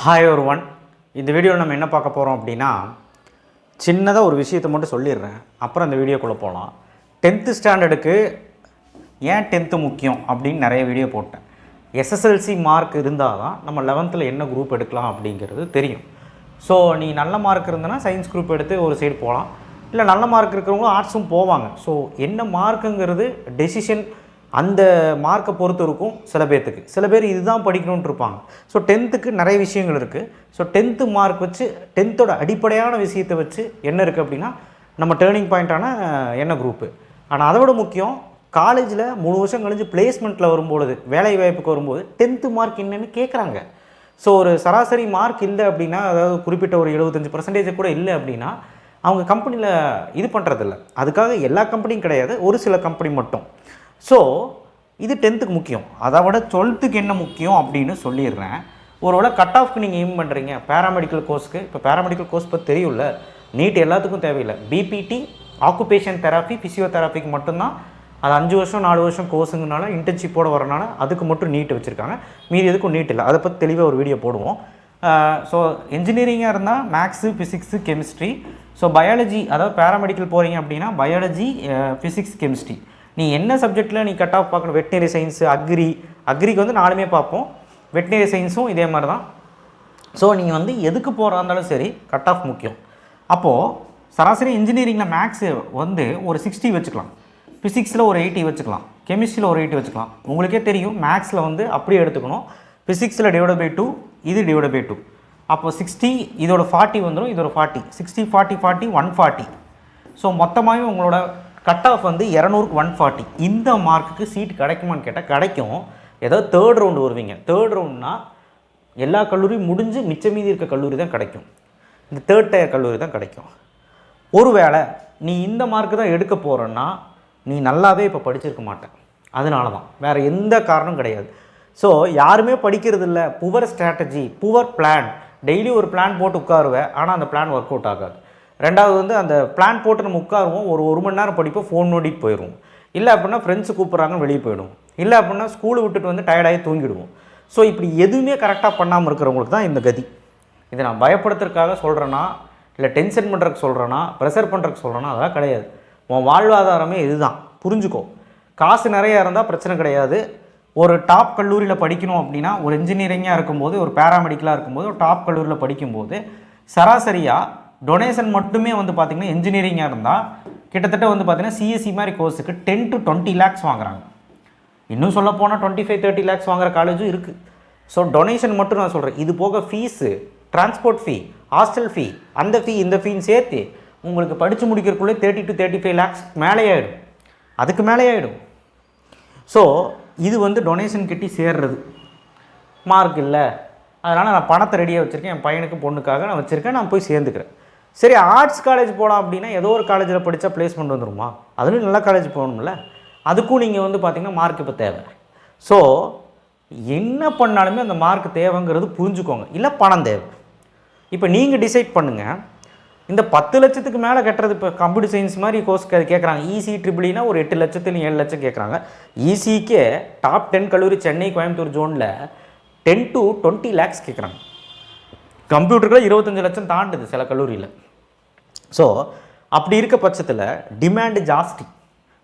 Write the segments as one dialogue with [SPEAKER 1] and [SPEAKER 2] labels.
[SPEAKER 1] Hi ஒருவன். இந்த வீடியோவில் நம்ம என்ன பார்க்க போகிறோம் அப்படின்னா, சின்னதாக ஒரு விஷயத்தை மட்டும் சொல்லிடுறேன், அப்புறம் அந்த வீடியோக்குள்ளே போகலாம். 10th ஸ்டாண்டர்டுக்கு ஏன் 10th முக்கியம் அப்படின்னு நிறைய வீடியோ போட்டேன். எஸ்எஸ்எல்சி மார்க் இருந்தால் தான் நம்ம 11th என்ன குரூப் எடுக்கலாம் அப்படிங்கிறது தெரியும். ஸோ நீ நல்ல மார்க் இருந்தனா சயின்ஸ் குரூப் எடுத்து ஒரு சைடு போகலாம், இல்லை நல்ல மார்க் இருக்கிறவங்க ஆர்ட்ஸும் போவாங்க. ஸோ என்ன மார்க்குங்கிறது டெசிஷன் அந்த மார்க்கை பொறுத்து இருக்கும். சில பேர் இதுதான் படிக்கணுன்ட்டு இருப்பாங்க. ஸோ 10th நிறைய விஷயங்கள் இருக்குது. ஸோ 10th மார்க் வச்சு 10th அடிப்படையான விஷயத்தை வச்சு என்ன இருக்குது அப்படின்னா நம்ம டேர்னிங் பாயிண்ட்டான என்ன குரூப்பு. ஆனால் அதை விட முக்கியம், காலேஜில் 3 வருஷம் கழிஞ்சு பிளேஸ்மெண்ட்டில் வரும்பொழுது, வேலை வாய்ப்புக்கு வரும்போது 10th மார்க் என்னென்னு கேட்குறாங்க. ஸோ ஒரு சராசரி மார்க் இல்லை அப்படின்னா, அதாவது குறிப்பிட்ட ஒரு 75% கூட இல்லை அப்படின்னா அவங்க கம்பெனியில் இது பண்ணுறதில்ல. அதுக்காக எல்லா கம்பெனியும் கிடையாது, ஒரு சில கம்பெனி மட்டும். ஸோ இது 10th முக்கியம். அதை விட 12th என்ன முக்கியம் அப்படின்னு சொல்லிடுறேன். ஒருவேளை கட் ஆஃப்க்கு நீங்கள் எய்ம் பண்ணுறீங்க பேராமெடிக்கல் கோர்ஸ்க்கு. இப்போ பேராமெடிக்கல் கோர்ஸ் பற்றி தெரியும்ல, நீட் எல்லாத்துக்கும் தேவையில்லை. பிபிடி ஆக்குபேஷன் தெராப்பி ஃபிசியோதெராப்பிக்கு மட்டும்தான். அது 5 வருஷம் 4 வருஷம் கோர்ஸுங்கனால இன்டர்ன்ஷிப்போடு வரனால அதுக்கு மட்டும் நீட் வச்சுருக்காங்க. மீதி எதுக்கும் நீட் இல்லை. அதை பற்றி தெளிவாக ஒரு வீடியோ போடுவோம். ஸோ என்ஜினியரிங்காக இருந்தால் maths physics chemistry. So biology, அதாவது பேராமெடிக்கல் போகிறீங்க அப்படின்னா பயாலஜி ஃபிசிக்ஸ் கெமிஸ்ட்ரி. நீ என்ன சப்ஜெக்டில் நீ கட் ஆஃப் பார்க்கணும், வெட்டினரி சயின்ஸு அக்ரிக்கு வந்து 4மே பார்ப்போம். வெட்டினரி சயின்ஸும் இதே மாதிரி தான். ஸோ நீங்கள் எதுக்கு போகிறா இருந்தாலும் சரி கட் ஆஃப் முக்கியம். அப்போது சராசரி இன்ஜினியரிங்கில் மேக்ஸு ஒரு 60 வச்சுக்கலாம், ஃபிசிக்ஸில் ஒரு 80 வச்சுக்கலாம், கெமிஸ்ட்ரியில் ஒரு 80 வச்சுக்கலாம். உங்களுக்கே தெரியும் மேக்ஸில் அப்படியே எடுத்துக்கணும். ஃபிசிக்ஸில் /2, இது /2. அப்போ 60, இதோட 40 வந்துடும், இதோட 40, 60 40 40 140. ஸோ மொத்தமாகவே உங்களோட கட் ஆஃப் 200க்கு 140. இந்த மார்க்குக்கு சீட் கிடைக்குமான்னு கேட்டால் கிடைக்கும். ஏதோ 3rd ரவுண்டு வருவீங்க. 3rd ரவுண்ட்னா எல்லா கல்லூரியும் முடிஞ்சு மிச்ச மீதி இருக்க கல்லூரி தான் கிடைக்கும். இந்த 3rd டயர் கல்லூரி தான் கிடைக்கும். ஒருவேளை நீ இந்த மார்க்கு தான் எடுக்க போகிறன்னா நீ நல்லாவே இப்போ படிச்சிருக்க மாட்டேன். அதனால தான், வேறு எந்த காரணம் கிடையாது. ஸோ யாருமே படிக்கிறது இல்லை. Poor strategy, poor plan. Daily ஒரு பிளான் போட்டு உட்காருவேன், ஆனால் அந்த பிளான் ஒர்க் அவுட் ஆகாது. ரெண்டாவது அந்த பிளான் போட்டு நம்ம உட்காருவோம், ஒரு மணி நேரம் படிப்போம், ஃபோன் நோண்டிட்டு போயிடுவோம். இல்லை அப்படின்னா ஃப்ரெண்ட்ஸு கூப்பிட்றாங்கன்னு வெளியே போயிடுவோம். இல்லை அப்படின்னா ஸ்கூலை விட்டுட்டு டயர்டாகி தூங்கிடுவோம். ஸோ இப்படி எதுவுமே கரெக்டாக பண்ணாமல் இருக்கிறவங்களுக்கு தான் இந்த கதி. இதை நான் பயப்படுத்துறதுக்காக சொல்கிறேன்னா, இல்லை டென்ஷன் பண்ணுறதுக்கு சொல்கிறேன்னா, ப்ரெஷர் பண்ணுறதுக்கு சொல்கிறேன்னா, அதெல்லாம் கிடையாது. உன் வாழ்வாதாரமே இதுதான், புரிஞ்சுக்கோ. காசு நிறையா இருந்தால் பிரச்சனை கிடையாது. ஒரு டாப் கல்லூரியில் படிக்கணும் அப்படின்னா, ஒரு இன்ஜினியரிங்காக இருக்கும்போது, ஒரு பேராமெடிக்கலாக இருக்கும்போது, ஒரு டாப் கல்லூரியில் படிக்கும்போது சராசரியாக டொனேஷன் மட்டுமே பார்த்திங்கன்னா இன்ஜினியரிங்காக இருந்தால் கிட்டத்தட்ட பார்த்திங்கன்னா சிஎஸ்சி மாதிரி கோர்ஸுக்கு 10 to 20 lakhs வாங்குறாங்க. இன்னும் சொல்ல போனால் 25-30 lakhs வாங்குகிற காலேஜும் இருக்குது. ஸோ டொனேஷன் மட்டும் நான் சொல்கிறேன். இது போக ஃபீஸு, டிரான்ஸ்போர்ட் ஃபீ, ஹாஸ்டல் ஃபீ, அந்த ஃபீ இந்த ஃபீன்னு சேர்த்து உங்களுக்கு படித்து முடிக்கிறதுக்குள்ளே 30 to 35 lakhs மேலே ஆகிடும், அதுக்கு மேலே ஆகிடும். ஸோ இது டொனேஷன் கட்டி சேர்றது. மார்க் இல்லை, அதனால் நான் பணத்தை ரெடியாக வச்சுருக்கேன், என் பையனுக்கு பொண்ணுக்காக நான் வச்சுருக்கேன், நான் போய் சேர்ந்துக்கிறேன். சரி, ஆர்ட்ஸ் காலேஜ் போகலாம் அப்படின்னா ஏதோ ஒரு காலேஜில் படித்தா பிளேஸ்மெண்ட் வந்துடுமா? அதுவும் நல்ல காலேஜ் போகணும்ல. அதுக்கும் நீங்கள் பார்த்திங்கன்னா மார்க் இப்போ தேவை. ஸோ என்ன பண்ணாலுமே அந்த மார்க் தேவைங்கிறது புரிஞ்சுக்கோங்க. இல்லை பணம் தேவை. இப்போ நீங்கள் டிசைட் பண்ணுங்கள். இந்த 10 லட்சத்துக்கு மேலே கட்டுறது, இப்போ கம்ப்யூட்டர் சயின்ஸ் மாதிரி கோர்ஸ்க்கு அது கேட்குறாங்க. ஈசி ட்ரிபிள்னா ஒரு 8 லட்சத்துலையும் 7 லட்சம் கேட்குறாங்க. ஈசிக்கே டாப் 10 கல்லூரி சென்னை கோயம்புத்தூர் ஜோனில் 10 to 20 lakhs கேட்குறாங்க. கம்ப்யூட்டருக்குள்ள 25 லட்சம் தாண்டுது சில கல்லூரியில். ஸோ அப்படி இருக்க பட்சத்தில் டிமாண்டு ஜாஸ்தி.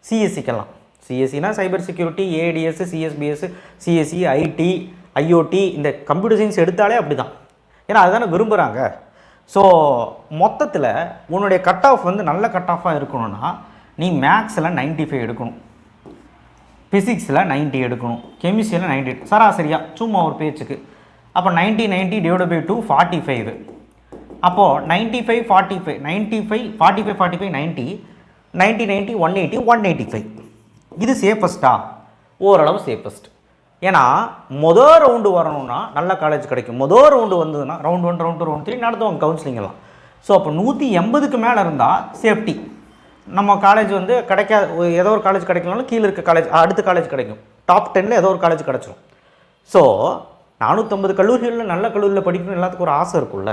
[SPEAKER 1] சிஎஸ்சிக்கெல்லாம், சிஎஸ்சினா cyber security, ADS, CSBS, CSC, IT, IOT, இந்த கம்ப்யூட்டர் சயின்ஸ் எடுத்தாலே அப்படி தான். ஏன்னா அதுதானே விரும்புகிறாங்க. ஸோ மொத்தத்தில் உன்னுடைய கட் ஆஃப் நல்ல கட் ஆஃபாக இருக்கணும்னா நீ மேக்ஸில் 95 எடுக்கணும், ஃபிசிக்ஸில் 90 எடுக்கணும், கெமிஸ்ட்ரியில் 90, சராசரியாக சும்மா ஒரு பேச்சுக்கு. அப்போ 90 /2 45. அப்போது 95 45 95 45 45 90 90 90 180 185. இது சேஃபஸ்ட்டா? ஓரளவு சேஃபஸ்ட். ஏன்னா மொதல் ரவுண்டு வரணும்னா நல்ல காலேஜ் கிடைக்கும். மொதல் ரவுண்டு வந்ததுன்னா ரவுண்ட் 1 ரவுண்ட் 2 ரவுண்ட் 3 நடத்துவாங்க கவுன்சிலிங்கெல்லாம். ஸோ அப்போ 180க்கு மேலே இருந்தால் சேஃப்டி. நம்ம காலேஜ் கிடைக்காது, ஏதோ ஒரு காலேஜ் கிடைக்கலனாலும் கீழே இருக்க காலேஜ், அடுத்த காலேஜ் கிடைக்கும். டாப் 10ல் ஏதோ ஒரு காலேஜ் கிடச்சிரும். ஸோ 450 கல்லூரிகளில் நல்ல கல்லூரியில் படிக்கணும் எல்லாத்துக்கும் ஒரு ஆசை இருக்குல்ல.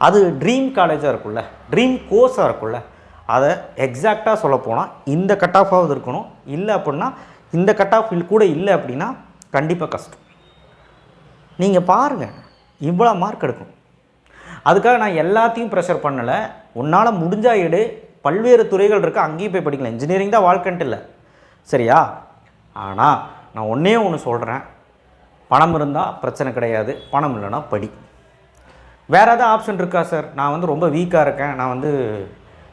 [SPEAKER 1] அது ட்ரீம் காலேஜாக இருக்குல்ல, ட்ரீம் கோர்ஸாக இருக்குல்ல. அதை எக்ஸாக்டாக சொல்லப்போனால் இந்த கட் ஆஃபாவது இருக்கணும். இல்லை அப்படின்னா இந்த கட் ஆஃப் கூட இல்லை அப்படின்னா கண்டிப்பாக கஷ்டம். நீங்கள் பாருங்கள், இவ்வளோ மார்க் எடுக்கணும். அதுக்காக நான் எல்லாத்தையும் ப்ரெஷர் பண்ணலை. உன்னால் முடிஞ்சா எடு, பல்வேறு துறைகள் இருக்குது, அங்கேயும் போய் படிக்கலாம். இன்ஜினியரிங் தான் வாழ்க்கைன்ட்டு இல்லை, சரியா? ஆனால் நான் ஒன்றே ஒன்று சொல்கிறேன், பணம் இருந்தால் பிரச்சனை கிடையாது, பணம் இல்லைன்னா படி. வேறு ஏதாவது ஆப்ஷன் இருக்கா சார்? நான் வந்து ரொம்ப வீக்காக இருக்கேன், நான் வந்து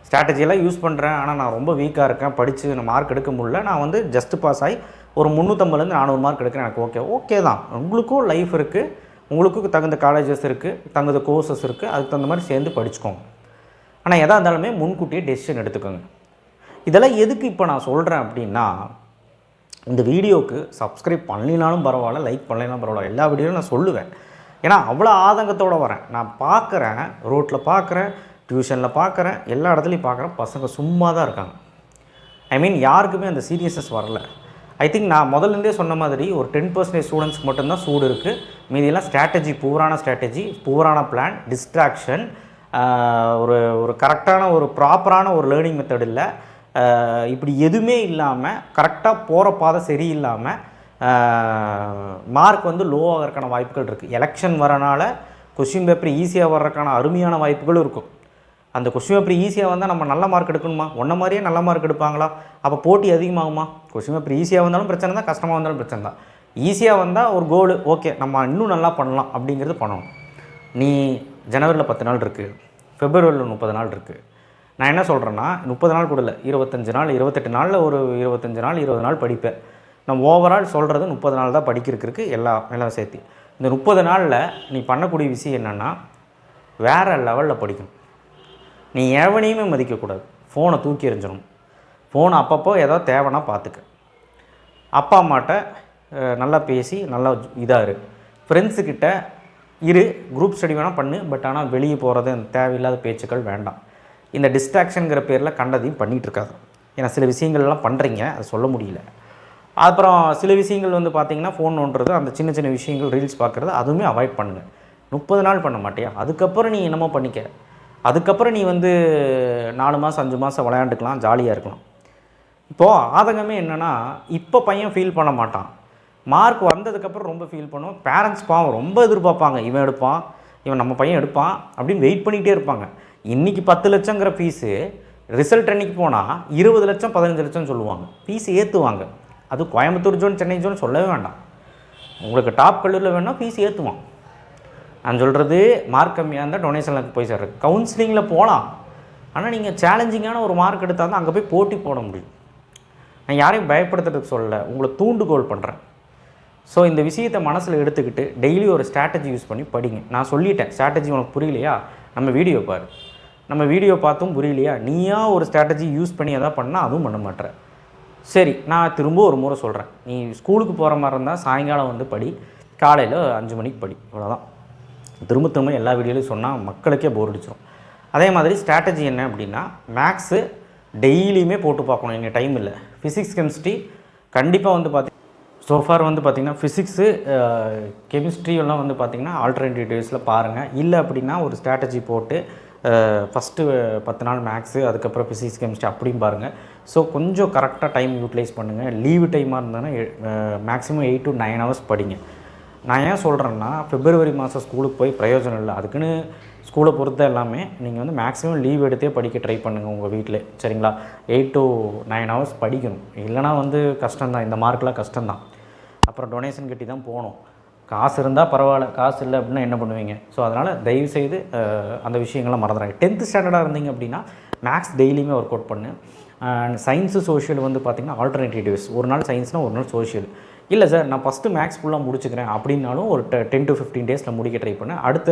[SPEAKER 1] ஸ்ட்ராட்டஜியெல்லாம் யூஸ் பண்ணுறேன், ஆனால் நான் ரொம்ப வீக்காக இருக்கேன், படித்து நான் மார்க் எடுக்க முடியல, நான் வந்து ஜஸ்ட்டு பாஸ் ஆகி ஒரு 350லேருந்து 400 மார்க் எடுக்கிறேன், எனக்கு ஓகே தான். உங்களுக்கும் லைஃப் இருக்குது, உங்களுக்கும் தகுந்த காலேஜஸ் இருக்குது, தகுந்த கோர்சஸ் இருக்குது, அதுக்கு தகுந்த மாதிரி சேர்ந்து படிச்சுக்கோங்க. ஆனால் எதாக இருந்தாலுமே முன்கூட்டியே டெசிஷன் எடுத்துக்கோங்க. இதெல்லாம் எதுக்கு இப்போ நான் சொல்கிறேன் அப்படின்னா, இந்த வீடியோவுக்கு சப்ஸ்கிரைப் பண்ணலினாலும் பரவாயில்ல, லைக் பண்ணலினாலும் பரவாயில்ல, எல்லா வீடியோவும் நான் சொல்லுவேன். ஏன்னா அவ்வளோ ஆதங்கத்தோடு வரேன். நான் பார்க்குறேன், ரோட்டில் பார்க்குறேன், டியூஷனில் பார்க்குறேன், எல்லா இடத்துலையும் பார்க்குறேன், பசங்க சும்மா தான் இருக்காங்க. ஐ மீன் யாருக்குமே அந்த சீரியஸ்னஸ் வரல. ஐ திங்க் நான் முதல்லேருந்தே சொன்ன மாதிரி ஒரு 10% ஸ்டூடெண்ட்ஸ்க்கு மட்டும்தான் சூடு இருக்குது. மீதியெல்லாம் ஸ்ட்ராட்டஜி, பூரான பிளான், டிஸ்ட்ராக்ஷன், ஒரு கரெக்டான ஒரு ப்ராப்பரான ஒரு லேர்னிங் மெத்தட் இல்லை. இப்படி எதுவுமே இல்லாமல் கரெக்டாக போகிற பாதை சரியில்லாமல் மார்க் வந்து லோவாகிறதுக்கான வாய்ப்புகள் இருக்குது. எலெக்ஷன் வரனால கொஸ்டின் பேப்பர் ஈஸியாக வர்றதுக்கான அருமையான வாய்ப்புகளும் இருக்கும். அந்த கொஸ்டின் பேப்பர் ஈஸியாக வந்தால் நம்ம நல்ல மார்க் எடுக்கணுமா? ஒன்றை மாதிரியே நல்ல மார்க் எடுப்பாங்களா? அப்போ போட்டி அதிகமாகுமா? கொஸ்டின் பேப்பர் ஈஸியாக வந்தாலும் பிரச்சனை தான், கஷ்டமாக வந்தாலும் பிரச்சனை தான். ஈஸியாக வந்தால் ஒரு கோலு, ஓகே நம்ம இன்னும் நல்லா பண்ணலாம் அப்படிங்கிறது பண்ணணும். நீ ஜனவரியில் 10 நாள் இருக்குது, ஃபெப்ரவரியில் 30 நாள் இருக்குது. நான் என்ன சொல்கிறேன்னா 30 நாள் கூட இல்லை, 25 நாள், 28 நாளில் ஒரு 25 நாள் 20 நாள் படிப்பேன். நான் ஓவரால் சொல்கிறது 30 நாள் தான் படிக்கிறதுக்கு எல்லாம் சேர்த்து. இந்த 30 நாளில் நீ பண்ணக்கூடிய விஷயம் என்னென்னா வேறு லெவலில் படிக்கணும். நீ எவனையுமே மதிக்கக்கூடாது, ஃபோனை தூக்கி எறிஞ்சிடணும். ஃபோனை அப்பப்போ ஏதாவது தேவைன்னா பார்த்துக்க. அப்பா அம்மாட்ட நல்லா பேசி நல்லா இதாக இரு. ஃப்ரெண்ட்ஸுக்கிட்ட இரு, குரூப் ஸ்டடி வேணால் பண்ணு, பட் ஆனால் வெளியே போகிறது அந்த தேவையில்லாத பேச்சுக்கள் வேண்டாம். இந்த டிஸ்ட்ராக்ஷனுங்கிற பேரில் கண்டதையும் பண்ணிகிட்ருக்காது. ஏன்னா சில விஷயங்கள்லாம் பண்ணுறீங்க, அதை சொல்ல முடியல. அப்புறம் சில விஷயங்கள் வந்து பார்த்திங்கன்னா ஃபோன் நோண்டுறது, அந்த சின்ன சின்ன விஷயங்கள் ரீல்ஸ் பார்க்குறது, அதுவுமே அவாய்ட் பண்ணுங்கள். 30 நாள் பண்ண மாட்டியா? அதுக்கப்புறம் நீ என்னமோ பண்ணிக்க. அதுக்கப்புறம் நீ வந்து 4 மாதம் 5 மாதம் விளையாண்டுக்கலாம், ஜாலியாக இருக்கலாம். இப்போது ஆதங்கமே என்னென்னா, இப்போ பையன் ஃபீல் பண்ண மாட்டான், மார்க் வந்ததுக்கப்புறம் ரொம்ப ஃபீல் பண்ணுவோம். பேரண்ட்ஸ் பாவம் ரொம்ப எதிர்பார்ப்பாங்க, இவன் எடுப்பான், இவன் நம்ம பையன் எடுப்பான் அப்படின்னு வெயிட் பண்ணிகிட்டே இருப்பாங்க. இன்றைக்கி 10 லட்சங்கிற ஃபீஸு ரிசல்ட் அன்றைக்கி போனால் 20 லட்சம் 15 லட்சம் சொல்லுவாங்க, ஃபீஸ் ஏற்றுவாங்க. அது கோயம்புத்தூர் ஜோன், சென்னை ஜோன் சொல்லவே வேண்டாம். உங்களுக்கு டாப் கல்லூரியில் வேணால் ஃபீஸ் ஏற்றுவான். நான் சொல்கிறது மார்க் கம்மியாக இருந்தால் டொனேஷனுக்கு போய் சேர்றது, கவுன்சிலிங்கில் போகலாம். ஆனால் நீங்கள் சேலஞ்சிங்கான ஒரு மார்க் எடுத்தால் தான் அங்கே போய் போட்டி போட முடியும். நான் யாரையும் பயப்படுத்துறதுக்கு சொல்லலை, உங்களை தூண்டுகோல் பண்ணுறேன். ஸோ இந்த விஷயத்தை மனசில் எடுத்துக்கிட்டு டெய்லி ஒரு ஸ்ட்ராட்டஜி யூஸ் பண்ணி படிங்க. நான் சொல்லிட்டேன், ஸ்ட்ராட்டஜி உனக்கு புரியலையா, நம்ம வீடியோ பாரு. நம்ம வீடியோ பார்த்தும் புரியலையா, நீயா ஒரு ஸ்ட்ராட்டஜி யூஸ் பண்ணி எதாவது பண்ணால் அதுவும் பண்ண மாட்டேன். சரி, நான் திரும்ப ஒரு முறை சொல்கிறேன், நீ ஸ்கூலுக்கு போகிற மாதிரி இருந்தால் சாயங்காலம் வந்து படி, காலையில் 5 மணிக்கு படி, இவ்வளோதான். திரும்ப எல்லா வீடியோலையும் சொன்னால் மக்களுக்கே போர் அடிச்சிடும். அதே மாதிரி ஸ்ட்ராட்டஜி என்ன அப்படின்னா, மேக்ஸு டெய்லியுமே போட்டு பார்க்கணும், இன்னும் டைம் இல்லை. ஃபிசிக்ஸ் கெமிஸ்ட்ரி கண்டிப்பாக வந்து சோஃபார் வந்து பார்த்திங்கன்னா ஃபிசிக்ஸு கெமிஸ்ட்ரி எல்லாம் வந்து பார்த்திங்கன்னா ஆல்டர்னேட்டிவ் டேஸில் பாருங்கள். இல்லை அப்படின்னா ஒரு ஸ்ட்ராட்டஜி போட்டு ஃபஸ்ட்டு 10 நாள் மேக்ஸு, அதுக்கப்புறம் ஃபிசிக்ஸ் கெமிஸ்ட்ரி அப்படியும் பாருங்கள். ஸோ கொஞ்சம் கரெக்டாக டைம் யூட்டிலைஸ் பண்ணுங்கள். லீவு டைமாக இருந்ததுன்னா மேக்ஸிமம் 8 to 9 ஹவர்ஸ் படிங்க. நான் ஏன் சொல்கிறேன்னா, பிப்ரவரி மாதம் ஸ்கூலுக்கு போய் பிரயோஜனம் இல்லை. அதுக்குன்னு ஸ்கூலை பொறுத்த எல்லாமே நீங்கள் வந்து மேக்ஸிமம் லீவ் எடுத்தே படிக்க ட்ரை பண்ணுங்கள் உங்கள் வீட்டில், சரிங்களா? 8 to 9 ஹவர்ஸ் படிக்கணும். இல்லைனா வந்து கஷ்டம்தான், இந்த மார்க்கெலாம் கஷ்டம்தான். அப்புறம் டொனேஷன் கட்டி தான் போகணும். காசு இருந்தால் பரவாயில்ல, காசு இல்லை அப்படின்னா என்ன பண்ணுவீங்க? ஸோ அதனால் தயவுசெய்து அந்த விஷயங்கள்லாம் மறந்துடுறாங்க. 10th ஸ்டாண்டர்டாக இருந்தீங்க அப்படின்னா மேக்ஸ் டெய்லியுமே ஒர்க் அவுட் பண்ணு. சயின்ஸு சோஷியல் வந்து பார்த்திங்கன்னா ஆல்டர்னேட்டிவ் டேஸ், ஒரு நாள் சயின்ஸ்னால் ஒரு நாள் சோஷியல். இல்லை சார் நான் ஃபஸ்ட்டு மேக்ஸ் ஃபுல்லாக முடிச்சுக்கிறேன் அப்படின்னாலும் ஒரு 10 to 15 டேஸில் முடிக்க ட்ரை பண்ணேன். அடுத்த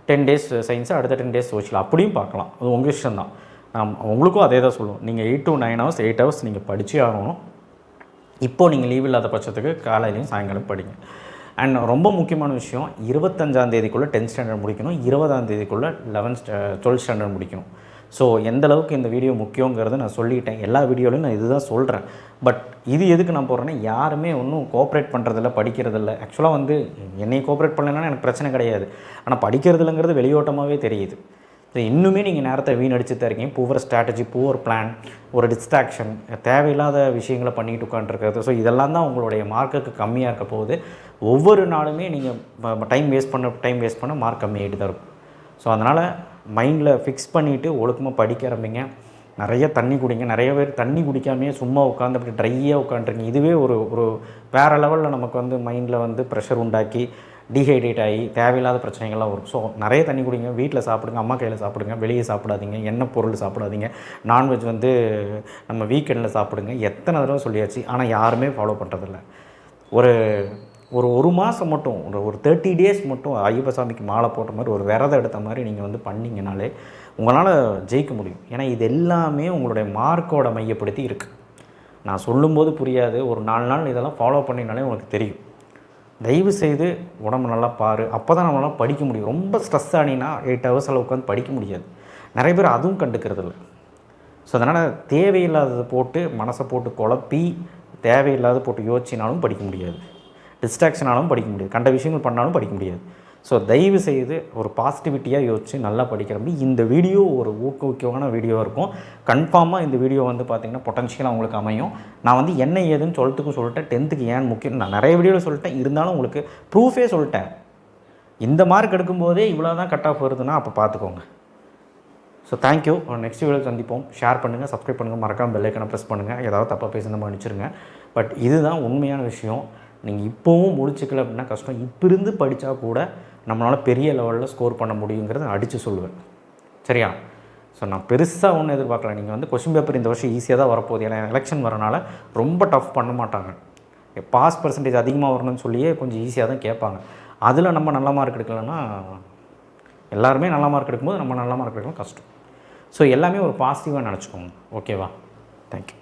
[SPEAKER 1] 10 டேஸ் சயின்ஸு, அடுத்த 10 டேஸ் சோஷியல், அப்படியும் பார்க்கலாம். அது உங்கள் இஷ்டம் தான். நான் உங்களுக்கும் அதே தான் சொல்லுவோம். நீங்கள் 8 to 9 ஹவர்ஸ் 8 ஹவர்ஸ் நீங்கள் படித்தே ஆகணும். இப்போது நீங்கள் லீவ் இல்லாத பட்சத்துக்கு காலையிலையும் சாயங்காலம் படிங்க. அண்ட் ரொம்ப முக்கியமான விஷயம், 25ஆம் தேதிக்குள்ளே 10th ஸ்டாண்டர்ட் முடிக்கணும், 20ஆம் தேதிக்குள்ளே 12th ஸ்டாண்டர்ட் முடிக்கணும். ஸோ எந்த அளவுக்கு இந்த வீடியோ முக்கியங்கிறத நான் சொல்லிட்டேன். எல்லா வீடியோலையும் நான் இதுதான் சொல்கிறேன். பட் இது எதுக்கு நான் போடுறேன்னா, யாருமே ஒன்றும் கோஆப்ரேட் பண்ணுறதில்ல, படிக்கிறதில்ல. ஆக்சுவலாக வந்து என்னை கோஆப்ரேட் பண்ணலைன்னா எனக்கு பிரச்சனை கிடையாது. ஆனால் படிக்கிறதில்லைங்கிறது வெளியோட்டமாகவே தெரியுது. ஸோ இன்னுமே நீங்கள் நேரத்தை வீணடிச்சு தான் இருக்கீங்க. புவர் ஸ்ட்ராட்டஜி, புவர் பிளான், ஒரு டிஸ்ட்ராக்ஷன், தேவையில்லாத விஷயங்களை பண்ணிட்டு உட்காந்துருக்கிறது. ஸோ இதெல்லாம் தான் உங்களுடைய மார்க்குக்கு கம்மியாக இருக்க போகுது. ஒவ்வொரு நாளுமே நீங்கள் டைம் வேஸ்ட் பண்ண மார்க் கம்மியாகிட்டு தான் இருக்கும். ஸோ அதனால் மைண்டில் ஃபிக்ஸ் பண்ணிவிட்டு ஒழுக்கமாக படிக்க ஆரம்பிங்க. நிறைய தண்ணி குடிங்க. நிறைய பேர் தண்ணி குடிக்காமையே சும்மா உட்காந்து அப்படி ட்ரையாக உட்காந்துருக்கீங்க. இதுவே ஒரு வேறு லெவலில் நமக்கு வந்து மைண்டில் வந்து ப்ரெஷர் உண்டாக்கி டீஹைட்ரேட் ஆகி தேவையில்லாத பிரச்சனைகள்லாம் வரும். ஸோ நிறைய தண்ணி குடிங்க. வீட்டில் சாப்பிடுங்க, அம்மா கையில் சாப்பிடுங்க, வெளியே சாப்பிடாதீங்க, எண்ணெய் பொருள் சாப்பிடாதீங்க, நான்வெஜ் வந்து நம்ம வீக்கெண்டில் சாப்பிடுங்க. எத்தனை தடவை சொல்லியாச்சு, ஆனால் யாருமே ஃபாலோ பண்ணுறதில்ல. ஒரு மாதம் மட்டும் ஒரு 30 டேஸ் மட்டும் ஐயப்ப சாமிக்கு மாலை போட்ட மாதிரி ஒரு விரதம் எடுத்த மாதிரி நீங்கள் வந்து பண்ணிங்கனாலே உங்களால் ஜெயிக்க முடியும். ஏன்னா இது எல்லாமே உங்களுடைய மார்க்கோட மையப்படுத்தி இருக்குது. நான் சொல்லும்போது புரியாது. ஒரு 4 நாள் இதெல்லாம் ஃபாலோ பண்ணினாலே உங்களுக்கு தெரியும். தயவு செய்து உடம்பு நல்லா பாரு. அப்போ தான் நம்மளால் படிக்க முடியும். ரொம்ப ஸ்ட்ரெஸ் ஆனினா 8 ஹவர்ஸில் உட்காந்து படிக்க முடியாது. நிறைய பேர் அதுவும் கண்டுக்கிறது இல்லை. ஸோ அதனால் தேவையில்லாததை போட்டு மனசை போட்டு குழப்பி தேவையில்லாத போட்டு யோசிச்சினாலும் படிக்க முடியாது. டிஸ்ட்ராக்ஷனாலும் படிக்க முடியாது. கண்ட விஷயங்கள் பண்ணாலும் படிக்க முடியாது. ஸோ தயவு செய்து ஒரு பாசிட்டிவிட்டியாக யோசித்து நல்லா படிக்கிறபடி இந்த வீடியோ ஒரு ஊக்குவிக்கமான வீடியோவாக இருக்கும். கன்ஃபார்மாக இந்த வீடியோ வந்து பார்த்திங்கன்னா பொட்டன்ஷியலாக உங்களுக்கு அமையும். நான் வந்து என்ன ஏதுன்னு சொல்லிட்டேன். 10th ஏன் முக்கியம் நான் நிறைய வீடியோவில் சொல்லிட்டேன். இருந்தாலும் உங்களுக்கு ப்ரூஃபே சொல்லிட்டேன். இந்த மார்க் எடுக்கும்போதே இவ்வளோ தான் கட் ஆஃப் வருதுன்னா அப்போ பார்த்துக்கோங்க. So thank you. நெக்ஸ்ட் வீடியோ சந்திப்போம். ஷேர் பண்ணுங்கள், சப்ஸ்கிரைப் பண்ணுங்கள், மறக்காமல் பெல் ஐக்கனை ப்ரெஸ் பண்ணுங்கள். ஏதாவது தப்பாக பேசுன மன்னிச்சிருங்க. பட் இதுதான் உண்மையான விஷயம். நீங்கள் இப்போவும் முடிச்சுக்கல அப்படின்னா கஷ்டம். இப்போ இருந்து படித்தா கூட நம்மளால் பெரிய லெவலில் ஸ்கோர் பண்ண முடியுங்கிறத அடித்து சொல்லுவேன். சரியா? ஸோ நான் பெருசாக ஒன்றும் எதிர்பார்க்கல. நீங்கள் வந்து கொஸ்டின் பேப்பர் இந்த வருஷம் ஈஸியாக தான் வரப்போகுது. ஏன்னா எலெக்ஷன் வரனால ரொம்ப டஃப் பண்ண மாட்டாங்க. பாஸ் பர்சன்டேஜ் அதிகமாக வரணும்னு சொல்லியே கொஞ்சம் ஈஸியாக தான் கேட்பாங்க. அதில் நம்ம நல்ல மார்க் எடுக்கலைன்னா எல்லாருமே நல்ல மார்க் எடுக்கும்போது நம்ம நல்ல மார்க் எடுக்கலாம் கஷ்டம். ஸோ எல்லாமே ஒரு பாசிட்டிவாக நினச்சிக்கோங்க. ஓகேவா? தேங்க்யூ.